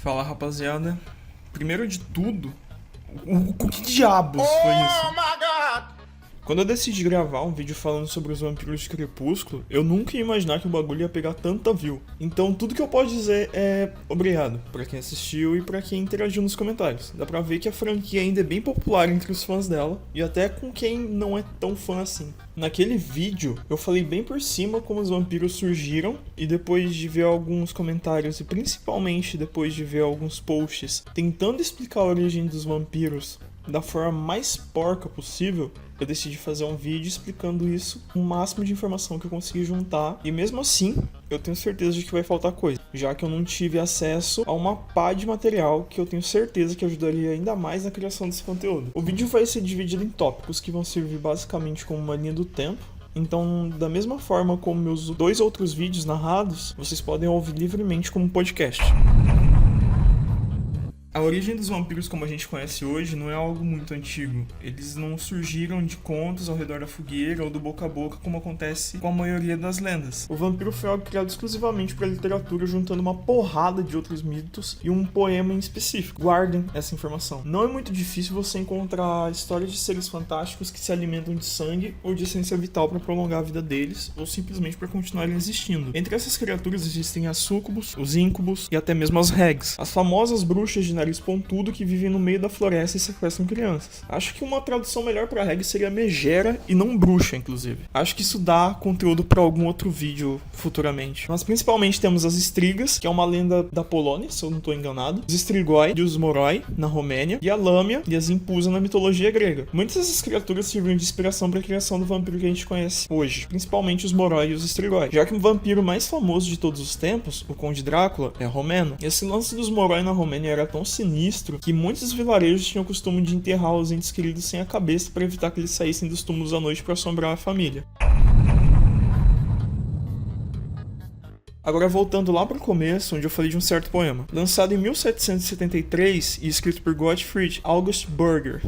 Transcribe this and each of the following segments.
Fala, rapaziada. Primeiro de tudo, o que diabos foi isso? Quando eu decidi gravar um vídeo falando sobre os vampiros de Crepúsculo, eu nunca ia imaginar que o bagulho ia pegar tanta view. Então tudo que eu posso dizer é obrigado pra quem assistiu e pra quem interagiu nos comentários. Dá pra ver que a franquia ainda é bem popular entre os fãs dela, e até com quem não é tão fã assim. Naquele vídeo, eu falei bem por cima como os vampiros surgiram, e depois de ver alguns comentários, e principalmente depois de ver alguns posts tentando explicar a origem dos vampiros da forma mais porca possível, eu decidi fazer um vídeo explicando isso com o máximo de informação que eu consegui juntar. E mesmo assim, eu tenho certeza de que vai faltar coisa, já que eu não tive acesso a uma pá de material que eu tenho certeza que ajudaria ainda mais na criação desse conteúdo. O vídeo vai ser dividido em tópicos que vão servir basicamente como uma linha do tempo. Então, da mesma forma como meus 2 outros vídeos narrados, vocês podem ouvir livremente como podcast. A origem dos vampiros como a gente conhece hoje não é algo muito antigo. Eles não surgiram de contos ao redor da fogueira ou do boca a boca como acontece com a maioria das lendas. O vampiro foi algo criado exclusivamente para a literatura, juntando uma porrada de outros mitos e um poema em específico. Guardem essa informação. Não é muito difícil você encontrar histórias de seres fantásticos que se alimentam de sangue ou de essência vital para prolongar a vida deles ou simplesmente para continuarem existindo. Entre essas criaturas existem as súcubos, os íncubos e até mesmo as regs, as famosas bruxas de nariz pontudo que vivem no meio da floresta e sequestram crianças. Acho que uma tradução melhor pra reg seria megera e não bruxa, inclusive. Acho que isso dá conteúdo pra algum outro vídeo futuramente. Mas principalmente temos as estrigas, que é uma lenda da Polônia, se eu não tô enganado, os strigoi e os moroi, na Romênia, e a lâmia e as impusa na mitologia grega. Muitas dessas criaturas serviram de inspiração pra criação do vampiro que a gente conhece hoje, principalmente os moroi e os strigoi, já que o vampiro mais famoso de todos os tempos, o Conde Drácula, é romeno. Esse lance dos moroi na Romênia era tão sinistro que muitos vilarejos tinham o costume de enterrar os entes queridos sem a cabeça para evitar que eles saíssem dos túmulos à noite para assombrar a família. Agora voltando lá para o começo, onde eu falei de um certo poema. Lançado em 1773 e escrito por Gottfried August Burger.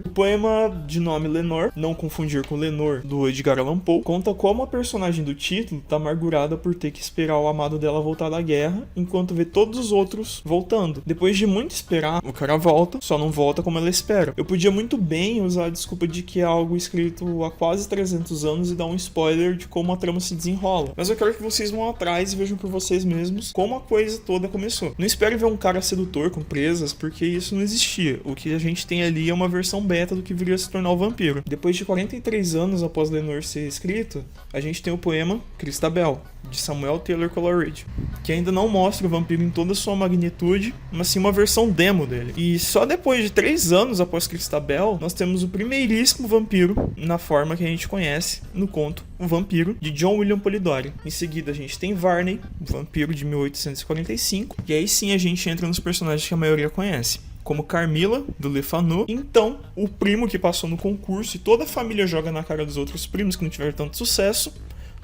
O poema de nome Lenor, não confundir com Lenor, do Edgar Allan Poe, conta como a personagem do título tá amargurada por ter que esperar o amado dela voltar da guerra, enquanto vê todos os outros voltando. Depois de muito esperar, o cara volta, só não volta como ela espera. Eu podia muito bem usar a desculpa de que é algo escrito há quase 300 anos e dar um spoiler de como a trama se desenrola. Mas eu quero que vocês vão atrás e vejam por vocês mesmos como a coisa toda começou. Não espere ver um cara sedutor com presas, porque isso não existia. O que a gente tem ali é uma versão beta do que viria a se tornar o vampiro. Depois de 43 anos após Lenor ser escrito, a gente tem o poema Christabel, de Samuel Taylor Coleridge, que ainda não mostra o vampiro em toda a sua magnitude, mas sim uma versão demo dele. E só depois de 3 anos após Christabel, nós temos o primeiríssimo vampiro na forma que a gente conhece no conto O Vampiro, de John William Polidori. Em seguida a gente tem Varney, o vampiro de 1845, e aí sim a gente entra nos personagens que a maioria conhece, como Carmila, do Le Fanu. Então, o primo que passou no concurso e toda a família joga na cara dos outros primos que não tiveram tanto sucesso,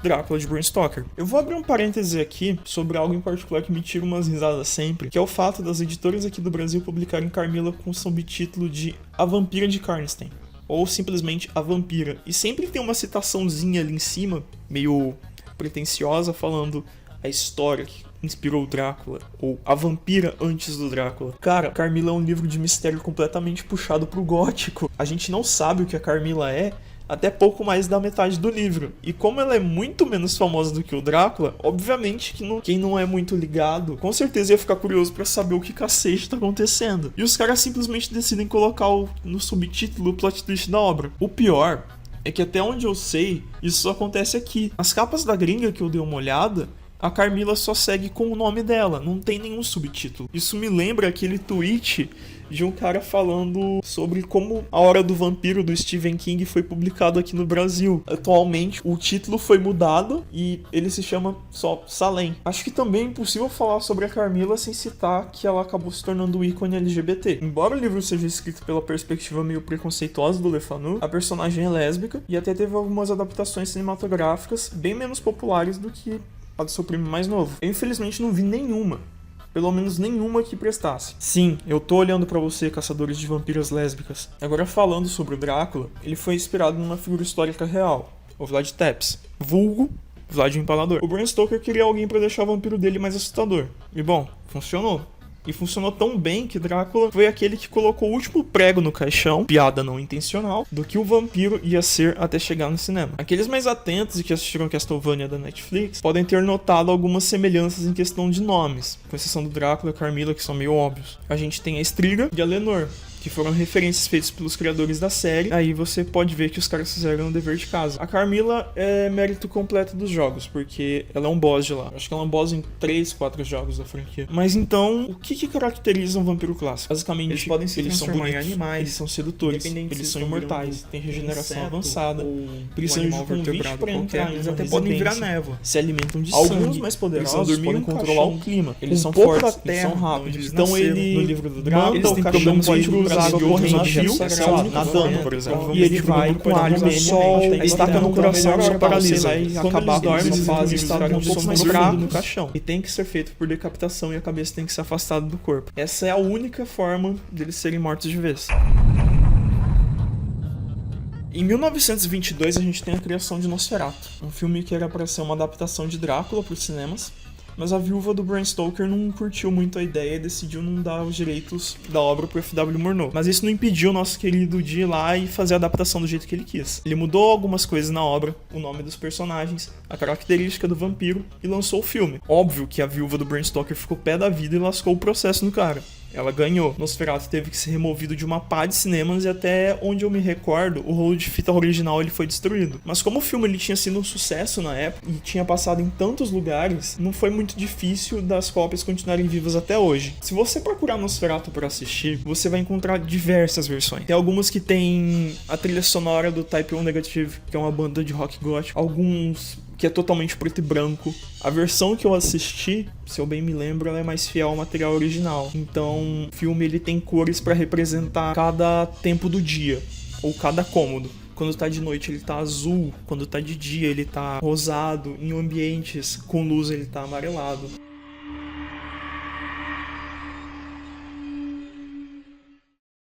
Drácula de Bram Stoker. Eu vou abrir um parêntese aqui sobre algo em particular que me tira umas risadas sempre, que é o fato das editoras aqui do Brasil publicarem Carmila com o subtítulo de A Vampira de Karnstein, ou simplesmente A Vampira. E sempre tem uma citaçãozinha ali em cima, meio pretensiosa, falando a história que inspirou o Drácula, ou A Vampira antes do Drácula. Cara, Carmila é um livro de mistério completamente puxado pro gótico. A gente não sabe o que a Carmila é até pouco mais da metade do livro. E como ela é muito menos famosa do que o Drácula, obviamente que quem não é muito ligado, com certeza ia ficar curioso pra saber o que cacete tá acontecendo. E os caras simplesmente decidem colocar no subtítulo o plot twist da obra. O pior é que até onde eu sei, isso só acontece aqui. As capas da gringa que eu dei uma olhada, a Carmila só segue com o nome dela, não tem nenhum subtítulo. Isso me lembra aquele tweet de um cara falando sobre como A Hora do Vampiro, do Stephen King, foi publicado aqui no Brasil. Atualmente, o título foi mudado e ele se chama só Salem. Acho que também é impossível falar sobre a Carmila sem citar que ela acabou se tornando um ícone LGBT. Embora o livro seja escrito pela perspectiva meio preconceituosa do Le Fanu, a personagem é lésbica e até teve algumas adaptações cinematográficas bem menos populares do que a do seu primo mais novo. Eu infelizmente não vi nenhuma. Pelo menos nenhuma que prestasse. Sim, eu tô olhando pra você, caçadores de vampiras lésbicas. Agora falando sobre o Drácula, ele foi inspirado numa figura histórica real, o Vlad Tepes, vulgo Vlad o Empalador. O Bram Stoker queria alguém pra deixar o vampiro dele mais assustador. E bom, funcionou. E funcionou tão bem que Drácula foi aquele que colocou o último prego no caixão, piada não intencional, do que o vampiro ia ser até chegar no cinema. Aqueles mais atentos e que assistiram Castlevania da Netflix podem ter notado algumas semelhanças em questão de nomes, com exceção do Drácula e Carmilla, que são meio óbvios. A gente tem a Striga e a Lenor, que foram referências feitas pelos criadores da série. Aí você pode ver que os caras fizeram o dever de casa. A Carmilla é mérito completo dos jogos, porque ela é um boss de lá. Acho que ela é um boss em 3, 4 jogos da franquia. Mas então, o que caracteriza um vampiro clássico? Basicamente, Eles podem se são transformar bonitos, em animais, eles são sedutores, eles são imortais, têm regeneração avançada, precisam de um bicho pra entrar, eles até podem virar névoa. se alimentam de Alguns sangue, mais poderosos precisam dormir podem no controlar caixão. o clima. Eles são pouco fortes, da eles terra são rápidos. onde eles Então nasceram. ele, No livro do Drácula, eles têm problemas de cruzar água corrente, rio, sei lá, nadando, por exemplo. E ele vai com a arma no sol, estaca no coração, isso paralisa. E acabar com eles fazem estar um pouco mais fraco no caixão. E tem que ser feito por decapitação e a cabeça tem que ser afastada do corpo. Essa é a única forma deles serem mortos de vez. Em 1922 a gente tem a criação de Nosferatu, um filme que era para ser uma adaptação de Drácula para os cinemas, mas a viúva do Bram Stoker não curtiu muito a ideia e decidiu não dar os direitos da obra pro F.W. Murnau. Mas isso não impediu o nosso querido de ir lá e fazer a adaptação do jeito que ele quis. Ele mudou algumas coisas na obra, o nome dos personagens, a característica do vampiro e lançou o filme. Óbvio que a viúva do Bram Stoker ficou pé da vida e lascou o processo no cara. Ela ganhou. Nosferatu teve que ser removido de uma pá de cinemas e até onde eu me recordo, o rolo de fita original ele foi destruído. Mas como o filme ele tinha sido um sucesso na época e tinha passado em tantos lugares, não foi muito difícil das cópias continuarem vivas até hoje. Se você procurar Nosferatu para assistir, você vai encontrar diversas versões. Tem algumas que tem a trilha sonora do Type O Negative, que é uma banda de rock gótico. Alguns que é totalmente preto e branco. A versão que eu assisti, se eu bem me lembro, ela é mais fiel ao material original. Então, o filme ele tem cores para representar cada tempo do dia, ou cada cômodo. Quando tá de noite ele tá azul, quando tá de dia ele tá rosado, em ambientes com luz ele tá amarelado.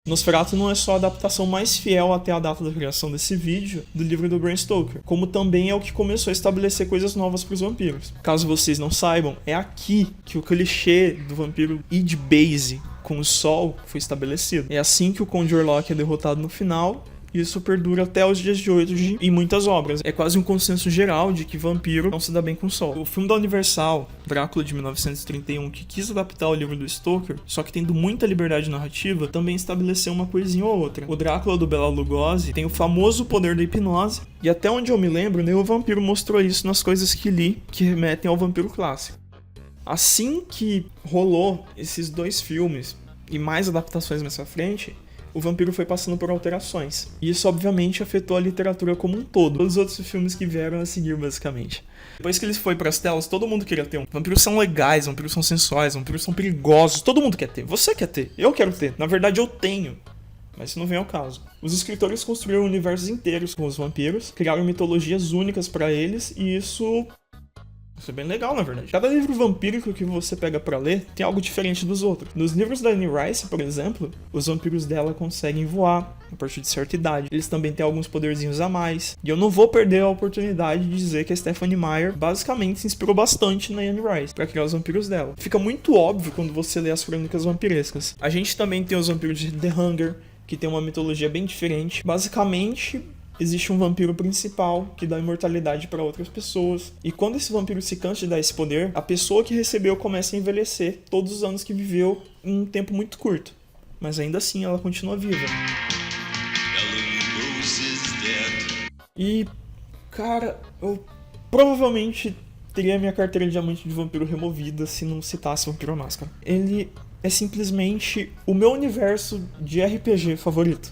Nosferatu não é só a adaptação mais fiel até a data da criação desse vídeo do livro do Bram Stoker, como também é o que começou a estabelecer coisas novas para os vampiros. Caso vocês não saibam, é aqui que o clichê do vampiro ir de base com o sol foi estabelecido. É assim que o Conde Orlok é derrotado no final. Isso perdura até os dias de hoje em muitas obras. É quase um consenso geral de que vampiro não se dá bem com o sol. O filme da Universal, Drácula de 1931, que quis adaptar o livro do Stoker, só que tendo muita liberdade narrativa, também estabeleceu uma coisinha ou outra. O Drácula do Bela Lugosi tem o famoso poder da hipnose, e até onde eu me lembro, nem o vampiro mostrou isso nas coisas que li, que remetem ao vampiro clássico. Assim que rolou esses dois filmes, e mais adaptações mais pra frente, o vampiro foi passando por alterações. E isso, obviamente, afetou a literatura como um todo. Todos os outros filmes que vieram a seguir, basicamente. Depois que ele foi pras telas, todo mundo queria ter um. Vampiros são legais, vampiros são sensuais, vampiros são perigosos. Todo mundo quer ter. Você quer ter. Eu quero ter. Na verdade, eu tenho. Mas isso não vem ao caso. Os escritores construíram universos inteiros com os vampiros, criaram mitologias únicas pra eles, e isso é bem legal, na verdade. Cada livro vampírico que você pega pra ler tem algo diferente dos outros. Nos livros da Anne Rice, por exemplo, os vampiros dela conseguem voar a partir de certa idade. Eles também têm alguns poderzinhos a mais. E eu não vou perder a oportunidade de dizer que a Stephenie Meyer basicamente se inspirou bastante na Anne Rice pra criar os vampiros dela. Fica muito óbvio quando você lê as crônicas vampirescas. A gente também tem os vampiros de The Hunger, que tem uma mitologia bem diferente. Basicamente, existe um vampiro principal que dá imortalidade para outras pessoas. E quando esse vampiro se cansa de dar esse poder, a pessoa que recebeu começa a envelhecer todos os anos que viveu em um tempo muito curto. Mas ainda assim ela continua viva. E, cara, eu provavelmente teria minha carteira de diamante de vampiro removida se não citasse Vampiro à Máscara. Ele é simplesmente o meu universo de RPG favorito.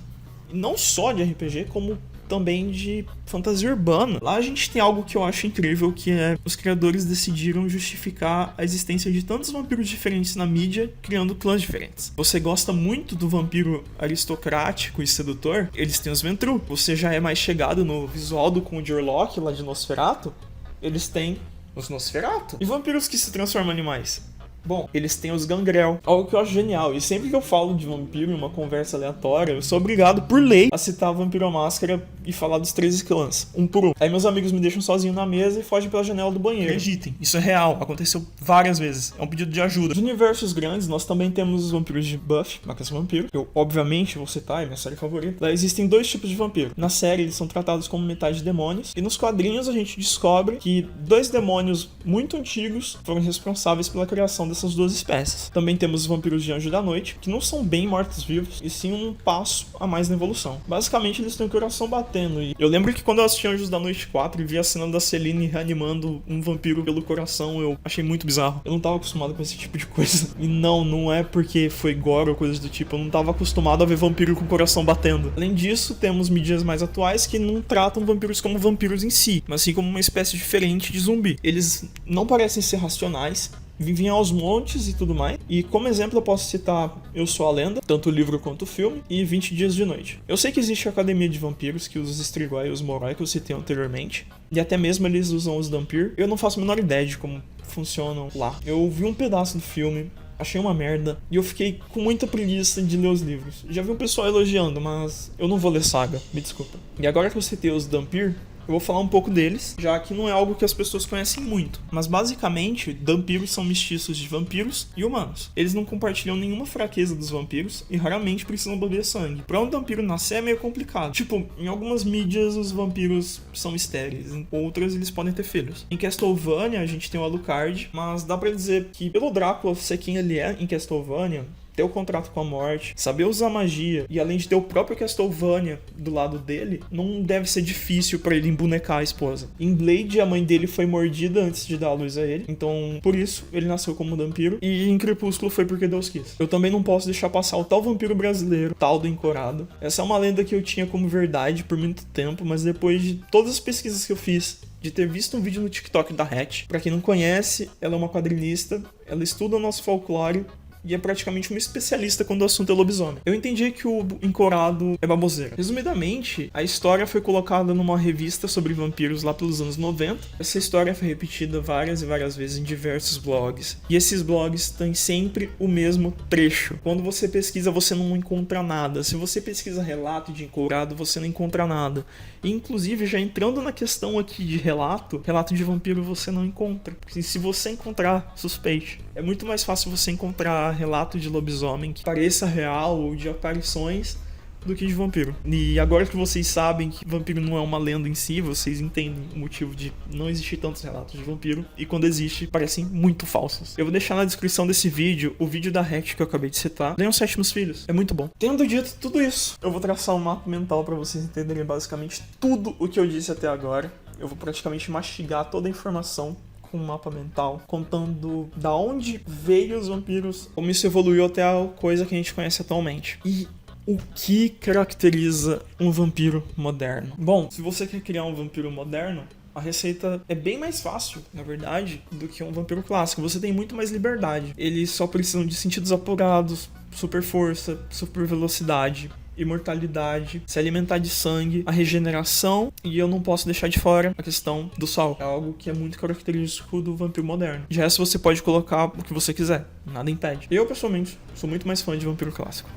E não só de RPG, como também de fantasia urbana. Lá a gente tem algo que eu acho incrível, que é os criadores decidiram justificar a existência de tantos vampiros diferentes na mídia, criando clãs diferentes. Você gosta muito do vampiro aristocrático e sedutor? Eles têm os Ventru. Você já é mais chegado no visual do Conde Orlok, lá de Nosferatu? Eles têm os Nosferatu. E vampiros que se transformam em animais? Bom, eles têm os Gangrel, algo que eu acho genial. E sempre que eu falo de vampiro em uma conversa aleatória, eu sou obrigado, por lei, a citar Vampiro à Máscara e falar dos 13 clãs, um por um. Aí meus amigos me deixam sozinho na mesa e fogem pela janela do banheiro. Acreditem, isso é real, aconteceu várias vezes, é um pedido de ajuda. Nos universos grandes, nós também temos os vampiros de Buffy, uma caça vampiro. Eu, obviamente, vou citar, é minha série favorita. Lá existem dois tipos de vampiro. Na série, eles são tratados como metade demônios. E nos quadrinhos, a gente descobre que dois demônios muito antigos foram responsáveis pela criação dessas duas espécies. Também temos os vampiros de Anjo da Noite, que não são bem mortos-vivos, e sim um passo a mais na evolução. Basicamente, eles têm o coração batendo. E eu lembro que quando eu assisti Anjos da Noite 4 e vi a cena da Celine reanimando um vampiro pelo coração, eu achei muito bizarro. Eu não tava acostumado com esse tipo de coisa. E não é porque foi gore ou coisas do tipo. Eu não tava acostumado a ver vampiro com o coração batendo. Além disso, temos mídias mais atuais que não tratam vampiros como vampiros em si, mas sim como uma espécie diferente de zumbi. Eles não parecem ser racionais, vivem aos montes e tudo mais. E como exemplo eu posso citar Eu Sou a Lenda, tanto o livro quanto o filme, e 20 Dias de Noite. Eu sei que existe a Academia de Vampiros, que usa os Strigoi e os Moroi, que eu citei anteriormente, e até mesmo eles usam os Dhampir. Eu não faço a menor ideia de como funcionam lá. Eu vi um pedaço do filme, achei uma merda, e eu fiquei com muita preguiça de ler os livros. Já vi um pessoal elogiando, mas eu não vou ler Saga, me desculpa. E agora que eu citei os Dhampir, eu vou falar um pouco deles, já que não é algo que as pessoas conhecem muito. Mas basicamente, vampiros são mestiços de vampiros e humanos. Eles não compartilham nenhuma fraqueza dos vampiros e raramente precisam beber sangue. Pra um vampiro nascer é meio complicado. Tipo, em algumas mídias os vampiros são estéreis, em outras eles podem ter filhos. Em Castlevania a gente tem o Alucard, mas dá pra dizer que pelo Drácula ser quem ele é em Castlevania, ter o contrato com a morte, saber usar magia, e além de ter o próprio Castlevania do lado dele, não deve ser difícil pra ele embonecar a esposa. Em Blade, a mãe dele foi mordida antes de dar a luz a ele, então por isso ele nasceu como vampiro, e em Crepúsculo foi porque Deus quis. Eu também não posso deixar passar o tal vampiro brasileiro, tal do Encorado. Essa é uma lenda que eu tinha como verdade por muito tempo, mas depois de todas as pesquisas que eu fiz, de ter visto um vídeo no TikTok da Hatch, pra quem não conhece, ela é uma quadrinista, ela estuda o nosso folclore, e é praticamente uma especialista quando o assunto é lobisomem. Eu entendi que o Encorado é baboseira. Resumidamente, a história foi colocada numa revista sobre vampiros lá pelos anos 90. Essa história foi repetida várias e várias vezes em diversos blogs. E esses blogs têm sempre o mesmo trecho. Quando você pesquisa, você não encontra nada. Se você pesquisa relato de Encorado, você não encontra nada. E, inclusive, já entrando na questão aqui de relato de vampiro você não encontra. Porque se você encontrar, suspeite. É muito mais fácil você encontrar relato de lobisomem que pareça real ou de aparições do que de vampiro. E agora que vocês sabem que vampiro não é uma lenda em si, vocês entendem o motivo de não existir tantos relatos de vampiro, e quando existe, parecem muito falsos. Eu vou deixar na descrição desse vídeo o vídeo da Hatch que eu acabei de citar. Leiam Sétimos Filhos, é muito bom. Tendo dito tudo isso, eu vou traçar um mapa mental pra vocês entenderem basicamente tudo o que eu disse até agora. Eu vou praticamente mastigar toda a informação com um mapa mental, contando da onde veio os vampiros, como isso evoluiu até a coisa que a gente conhece atualmente. E o que caracteriza um vampiro moderno? Bom, se você quer criar um vampiro moderno, a receita é bem mais fácil, na verdade, do que um vampiro clássico. Você tem muito mais liberdade. Eles só precisam de sentidos apurados, super força, super velocidade, imortalidade, se alimentar de sangue, a regeneração, e eu não posso deixar de fora a questão do sol. É algo que é muito característico do vampiro moderno. De resto, você pode colocar o que você quiser, nada impede. Eu, pessoalmente, sou muito mais fã de vampiro clássico.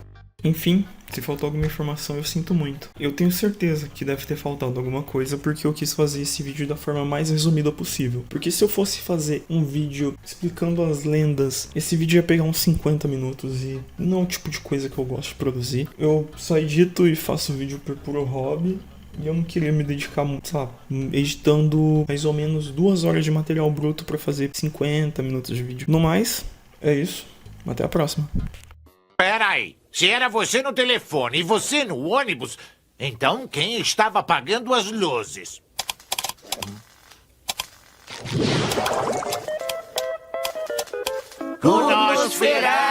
Enfim, se faltou alguma informação, eu sinto muito. Eu tenho certeza que deve ter faltado alguma coisa, porque eu quis fazer esse vídeo da forma mais resumida possível. Porque se eu fosse fazer um vídeo explicando as lendas, esse vídeo ia pegar uns 50 minutos e não é o tipo de coisa que eu gosto de produzir. Eu só edito e faço vídeo por puro hobby. E eu não queria me dedicar, sei lá, editando mais ou menos 2 horas de material bruto pra fazer 50 minutos de vídeo. No mais, é isso. Até a próxima. Pera aí, se era você no telefone e você no ônibus, então quem estava apagando as luzes? O Nosferatu!